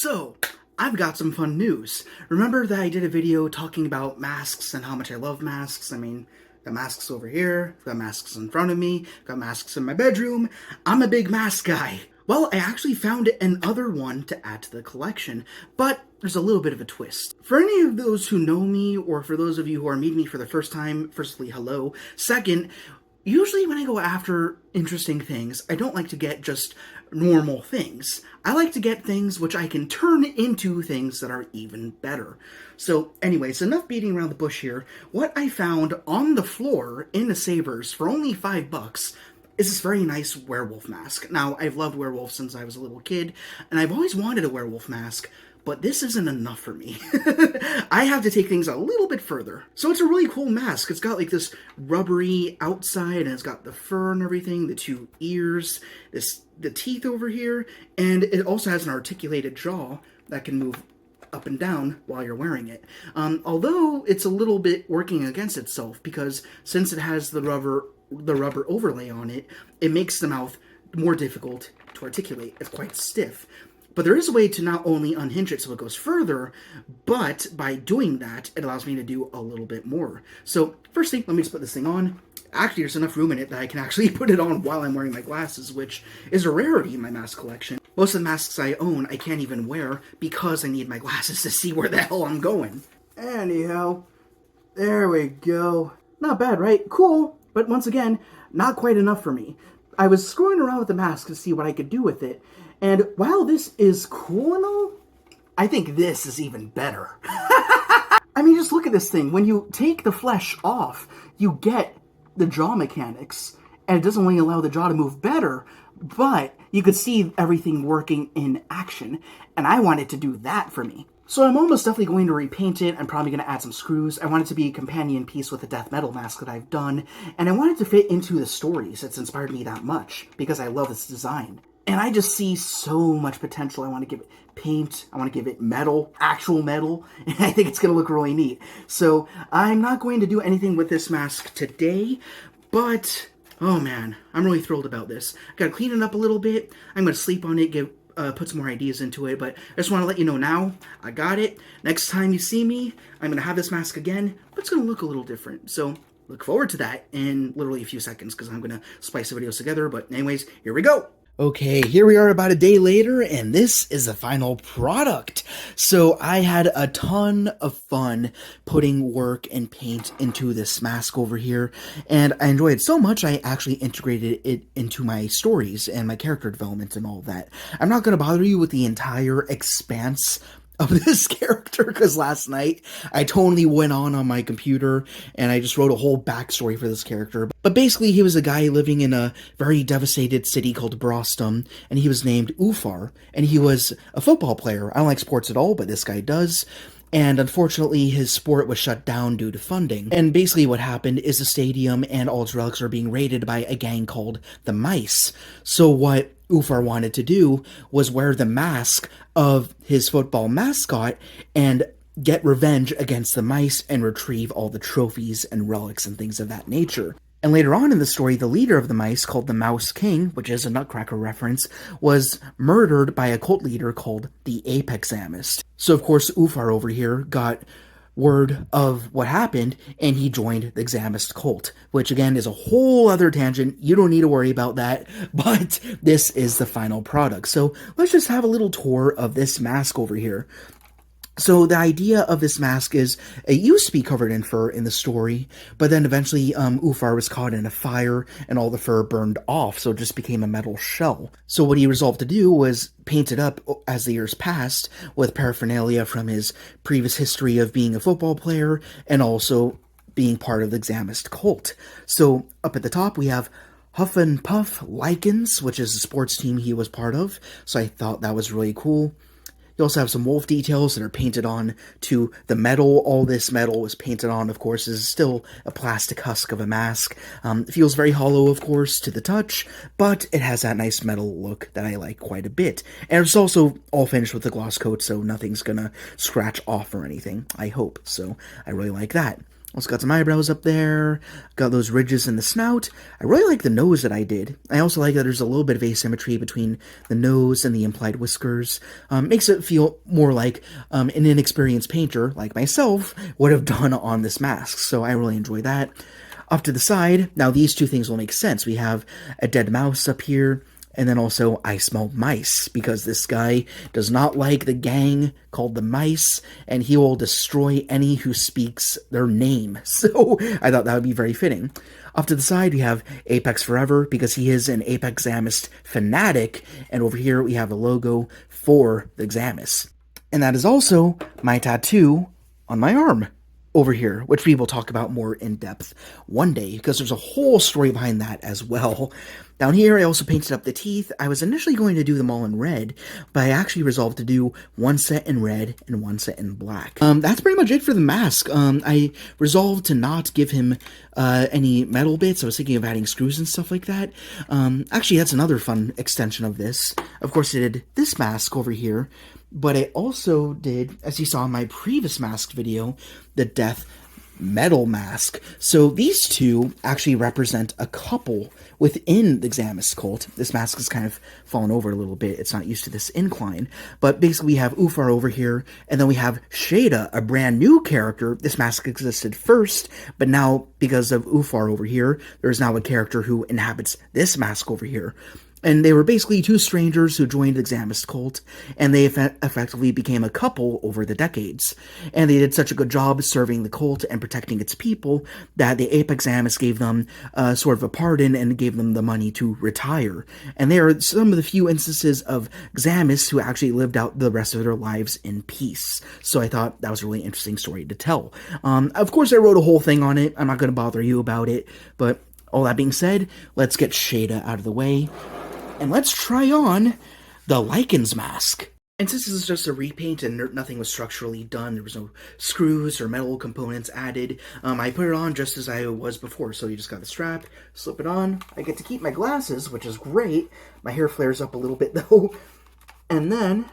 So, I've got some fun news. Remember that I did a video talking about masks and how much I love masks? I mean, got masks over here, got masks in front of me, got masks in my bedroom. I'm a big mask guy. Well, I actually found another one to add to the collection, but there's a little bit of a twist. For any of those who know me, or for those of you who are meeting me for the first time, firstly, hello. Second, usually when I go after interesting things, I don't like to get just normal things. I like to get things which I can turn into things that are even better. So anyways, enough beating around the bush here. What I found on the floor in the Savers for only $5 is this very nice werewolf mask. Now, I've loved werewolves since I was a little kid, and I've always wanted a werewolf mask, but this isn't enough for me. I have to take things a little bit further. So it's a really cool mask. It's got like this rubbery outside, and it's got the fur and everything, the two ears, the teeth over here, and it also has an articulated jaw that can move up and down while you're wearing it. Although it's a little bit working against itself, because since it has the rubber overlay on it, it makes the mouth more difficult to articulate. It's quite stiff. But there is a way to not only unhinge it so it goes further, but by doing that, it allows me to do a little bit more. So, first thing, let me just put this thing on. Actually, there's enough room in it that I can actually put it on while I'm wearing my glasses, which is a rarity in my mask collection. Most of the masks I own, I can't even wear because I need my glasses to see where the hell I'm going. Anyhow, there we go. Not bad, right? Cool, but once again, not quite enough for me. I was screwing around with the mask to see what I could do with it, and while this is cool and all, I think this is even better. I mean, just look at this thing. When you take the flesh off, you get the jaw mechanics, and it doesn't only allow the jaw to move better, but you could see everything working in action, and I want it to do that for me. So I'm almost definitely going to repaint it. I'm probably going to add some screws. I want it to be a companion piece with the death metal mask that I've done, and I want it to fit into the stories that's inspired me that much, because I love this design. And I just see so much potential. I want to give it paint, I want to give it metal, actual metal, and I think it's going to look really neat. So I'm not going to do anything with this mask today, but oh man, I'm really thrilled about this. I gotta clean it up a little bit. I'm going to sleep on it, put some more ideas into it, but I just want to let you know now, I got it. Next time you see me, I'm going to have this mask again, but it's going to look a little different. So look forward to that in literally a few seconds, because I'm going to splice the videos together. But anyways, here we go. Okay, here we are about a day later, and this is the final product. So I had a ton of fun putting work and paint into this mask over here, and I enjoyed it so much I actually integrated it into my stories and my character development and all that. I'm not going to bother you with the entire expanse of this character, because last night I totally went on my computer and I just wrote a whole backstory for this character. But basically, he was a guy living in a very devastated city called Brostum, and he was named Ufar, and he was a football player. I don't like sports at all, but this guy does. And unfortunately, his sport was shut down due to funding. And basically what happened is the stadium and all its relics are being raided by a gang called the Mice. So what Ufar wanted to do was wear the mask of his football mascot and get revenge against the Mice and retrieve all the trophies and relics and things of that nature. And later on in the story, the leader of the Mice, called the Mouse King, which is a Nutcracker reference, was murdered by a cult leader called the Apex Amist. So of course, Ufar over here got word of what happened, and he joined the Xamist cult, which again is a whole other tangent. You don't need to worry about that, but this is the final product. So let's just have a little tour of this mask over here. So the idea of this mask is, it used to be covered in fur in the story, but then eventually Ufar was caught in a fire and all the fur burned off, so it just became a metal shell. So what he resolved to do was paint it up as the years passed with paraphernalia from his previous history of being a football player and also being part of the Xamist cult. So up at the top we have Huff and Puff Lycans, which is the sports team he was part of, so I thought that was really cool. You also have some wolf details that are painted on to the metal. All this metal was painted on, of course, is still a plastic husk of a mask. It feels very hollow, of course, to the touch, but it has that nice metal look that I like quite a bit. And it's also all finished with a gloss coat, so nothing's gonna scratch off or anything, I hope. So I really like that. Also got some eyebrows up there, got those ridges in the snout. I really like the nose that I did. I also like that there's a little bit of asymmetry between the nose and the implied whiskers. Makes it feel more like an inexperienced painter, like myself, would have done on this mask, so I really enjoy that. Off to the side, now these two things will make sense. We have a dead mouse up here, and then also, I smell mice, because this guy does not like the gang called the Mice, and he will destroy any who speaks their name. So, I thought that would be very fitting. Off to the side, we have Apex Forever, because he is an Apex Examist fanatic, and over here we have a logo for the Examist. And that is also my tattoo on my arm over here, which we will talk about more in depth one day, because there's a whole story behind that as well. Down here, I also painted up the teeth. I was initially going to do them all in red, but I actually resolved to do one set in red and one set in black. That's pretty much it for the mask. I resolved to not give him any metal bits. I was thinking of adding screws and stuff like that. Actually, that's another fun extension of this. Of course, I did this mask over here, but I also did, as you saw in my previous mask video, the death metal mask. So these two actually represent a couple within the Examist cult. This mask has kind of fallen over a little bit. It's not used to this incline. But basically we have Ufar over here, and then we have Shada, a brand new character. This mask existed first, but now because of Ufar over here, there's now a character who inhabits this mask over here. And they were basically two strangers who joined the Examist cult, and they effectively became a couple over the decades. And they did such a good job serving the cult and protecting its people that the Apex Examist gave them sort of a pardon and gave them the money to retire. And they are some of the few instances of Examists who actually lived out the rest of their lives in peace. So I thought that was a really interesting story to tell. Of course, I wrote a whole thing on it. I'm not going to bother you about it, but all that being said, let's get Shada out of the way. And let's try on the Lycans mask. And since this is just a repaint and nothing was structurally done, there was no screws or metal components added, I put it on just as I was before. So you just got the strap, slip it on. I get to keep my glasses, which is great. My hair flares up a little bit though. And then,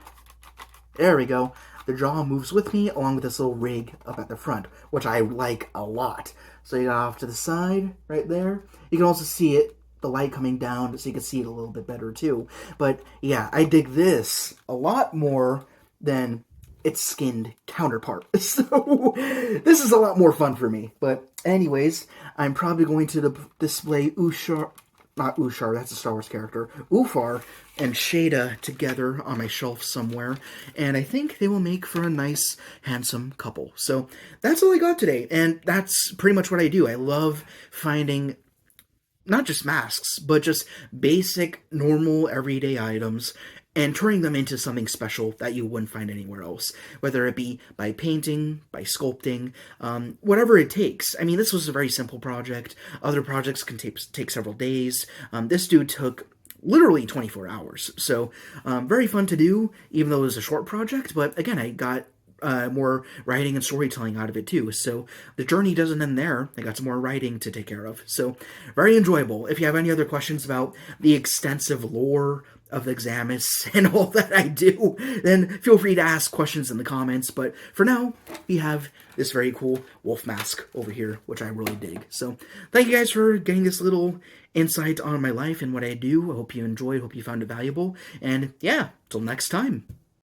there we go. The jaw moves with me along with this little rig up at the front, which I like a lot. So you got off to the side, right there. You can also see it, the light coming down, so you can see it a little bit better too. But yeah, I dig this a lot more than its skinned counterpart. So this is a lot more fun for me. But anyways, I'm probably going to display Ushar, not Ushar, that's a Star Wars character, Ufar and Shada together on my shelf somewhere, and I think they will make for a nice, handsome couple. So that's all I got today, and that's pretty much what I do. I love finding not just masks, but just basic, normal, everyday items, and turning them into something special that you wouldn't find anywhere else. Whether it be by painting, by sculpting, whatever it takes. I mean, this was a very simple project. Other projects can take several days. This dude took literally 24 hours. So, very fun to do, even though it was a short project. But again, I got more writing and storytelling out of it too. So the journey doesn't end there. I got some more writing to take care of. So very enjoyable. If you have any other questions about the extensive lore of the Examist and all that I do, then feel free to ask questions in the comments. But for now, we have this very cool wolf mask over here, which I really dig. So thank you guys for getting this little insight on my life and what I do. I hope you enjoyed, hope you found it valuable. And yeah, till next time.